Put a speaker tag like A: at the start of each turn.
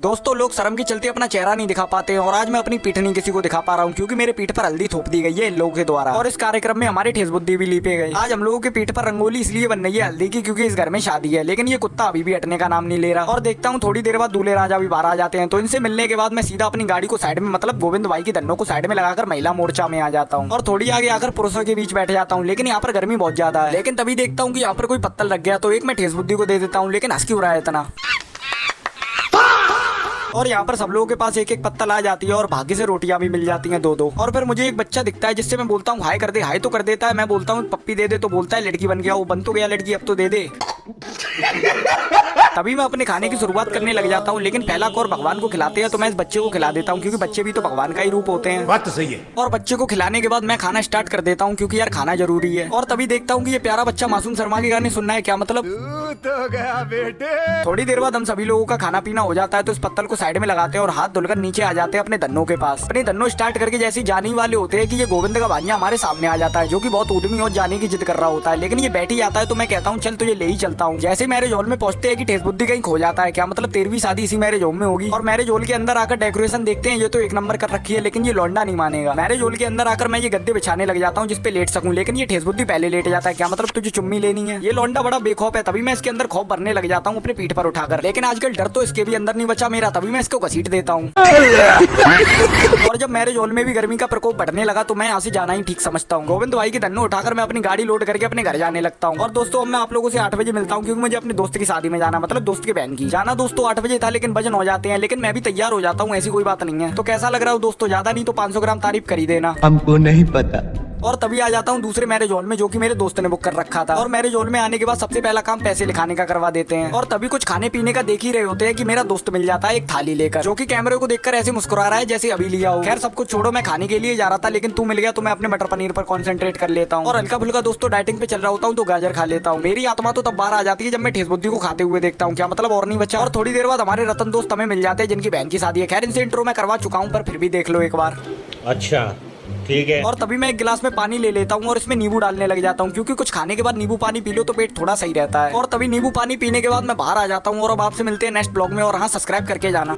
A: दोस्तों, लोग शर्म के चलते अपना चेहरा नहीं दिखा पाते हैं और आज मैं अपनी पीठ नहीं किसी को दिखा पा रहा हूँ क्योंकि मेरे पीठ पर हल्दी थोप दी गई है इन लोगों के द्वारा। और इस कार्यक्रम में हमारे ठेस बुद्धि भी लीपे गए। आज हम लोगों के पीठ पर रंगोली इसलिए बन रही है हल्दी की क्योंकि इस घर में शादी है, लेकिन ये कुत्ता अभी भी हटने का नाम नहीं ले रहा। और देखता हूँ थोड़ी देर बाद दूल्हे राजा भी बाहर आ जाते हैं, तो इनसे मिलने के बाद मैं सीधा अपनी गाड़ी को साइड में मतलब गोविंद भाई की धन्नों को साइड में लगाकर महिला मोर्चा में आ जाता हूँ और थोड़ी आगे आकर पुरुषों के बीच बैठ जाता हूँ। लेकिन यहाँ पर गर्मी बहुत ज्यादा है। लेकिन तभी देखता हूँ कि यहाँ पर कोई पत्तल लग गया, तो एक मैं ठेस बुद्धि को दे देता हूँ, लेकिन हंस क्यों रहा है इतना। और यहाँ पर सब लोगों के पास एक एक पत्तल आ जाती है और भाग्य से रोटियां भी मिल जाती हैं दो दो। और फिर मुझे एक बच्चा दिखता है जिससे मैं बोलता हूँ हाय कर दे, हाय तो कर देता है। मैं बोलता हूँ पप्पी दे दे, तो बोलता है लड़की बन गया। वो बन तो गया लड़की, अब तो दे दे। तभी मैं अपने खाने की शुरुआत करने लग जाता हूँ, लेकिन पहला कौर भगवान को खिलाते हैं तो मैं इस बच्चे को खिला देता हूँ क्योंकि बच्चे भी तो भगवान का ही रूप होते हैं।
B: बात तो सही है।
A: और बच्चे को खिलाने के बाद मैं खाना स्टार्ट कर देता हूँ क्योंकि यार खाना जरूरी है। और तभी देखता हूँ कि ये प्यारा बच्चा मासूम शर्मा के गाने सुनना है, क्या मतलब
B: तो गया बेटे।
A: थोड़ी देर बाद हम सभी लोगों का खाना पीना हो जाता है, तो इस पत्तल को साइड में लगाते हैं और हाथ धुलकर नीचे आ जाते हैं अपने धन्नों के पास। अपने धन्नों स्टार्ट करके जैसे जाने ही वाले होते हैं कि ये गोविंद का भांजा हमारे सामने आ जाता है जो कि बहुत उद्यमी और जाने की जिद कर रहा होता है, लेकिन ये बैठ ही आता है। तो मैं कहता हूँ चल तुझे ले ही चलता हूँ। जैसे मैरिज हॉल में पहुंचते हैं कि ठेस बुद्धि कहीं खो जाता है, क्या मतलब 13वीं शादी इसी मैरिज होम में होगी। और मैरिज हॉल के अंदर आकर डेकोरेशन देखते हैं, ये तो एक नंबर कर रखी है, लेकिन ये लौंडा नहीं मानेगा। मैरिज हॉल के अंदर आकर मैं ये गद्दे बिछाने लग जाता हूँ जिसपे लेट सकूं, लेकिन ये ठेस बुद्धि पहले लेट जाता है, क्या मतलब तुझे चुम्मी लेनी है। ये लौंडा बड़ा बेखौफ है, तभी मैं इसके अंदर खौफ भरने लग जाता हूँ अपने पीठ पर उठाकर। लेकिन आजकल डर तो इसके भी अंदर नहीं बचा मेरा, तभी मैं इसको घसीट देता हूँ। और जब मैरिज हॉल में भी गर्मी का प्रकोप बढ़ने लगा तो मैं यहाँ से जाना ही ठीक समझता हूँ। गोविंद भाई के धन्नों उठाकर मैं अपनी गाड़ी लोड करके अपने घर जाने लगता हूँ। और दोस्तों, अब मैं आप लोगों से 8 बजे मिलता हूँ क्योंकि मुझे अपने दोस्त की शादी में जाना, मतलब दोस्त की बहन की जाना। दोस्तों 8 बजे था लेकिन भजन हो जाते हैं, लेकिन मैं भी तैयार हो जाता हूँ, ऐसी कोई बात नहीं है। तो कैसा लग रहा है दोस्तों? ज्यादा नहीं तो 500 ग्राम तारीफ कर ही देना।
C: हमको नहीं पता।
A: और तभी आ जाता हूँ दूसरे मैरिज हॉल में जो कि मेरे दोस्त ने बुक कर रखा था। और मैरिज हॉल में आने के बाद सबसे पहला काम पैसे लिखाने का करवा देते हैं। और तभी कुछ खाने पीने का देख ही रहे होते हैं कि मेरा दोस्त मिल जाता है एक थाली लेकर, जो कि कैमरे को देखकर ऐसे मुस्कुरा रहा है जैसे अभी लिया हो। खैर सब कुछ छोड़ो, मैं खाने के लिए जा रहा था लेकिन तू मिल गया तो मैं अपने मटर पनीर पर कॉन्सेंट्रेट कर लेता हूँ। और हल्का फुल्का दोस्तों डाइटिंग पे चल रहा होता हूँ तो गाजर खा लेता हूँ। मेरी आत्मा तो तब बाहर आ जाती है जब मैं ठेस बुद्धि को खाते हुए देखता हूँ, क्या मतलब और नहीं बचा। और थोड़ी देर बाद हमारे रतन दोस्त हमें मिल जाते हैं जिनकी बहन की शादी है। खैर इनसे इंट्रो मैं करवा चुका हूँ पर फिर भी देख लो एक बार।
D: अच्छा ठीक है।
A: और तभी मैं एक गिलास में पानी ले लेता हूँ और इसमें नींबू डालने लग जाता हूँ क्योंकि कुछ खाने के बाद नींबू पानी पी लो तो पेट थोड़ा सही रहता है। और तभी नींबू पानी पीने के बाद मैं बाहर आ जाता हूँ और अब आपसे मिलते हैं नेक्स्ट ब्लॉग में। और हाँ, सब्सक्राइब करके जाना।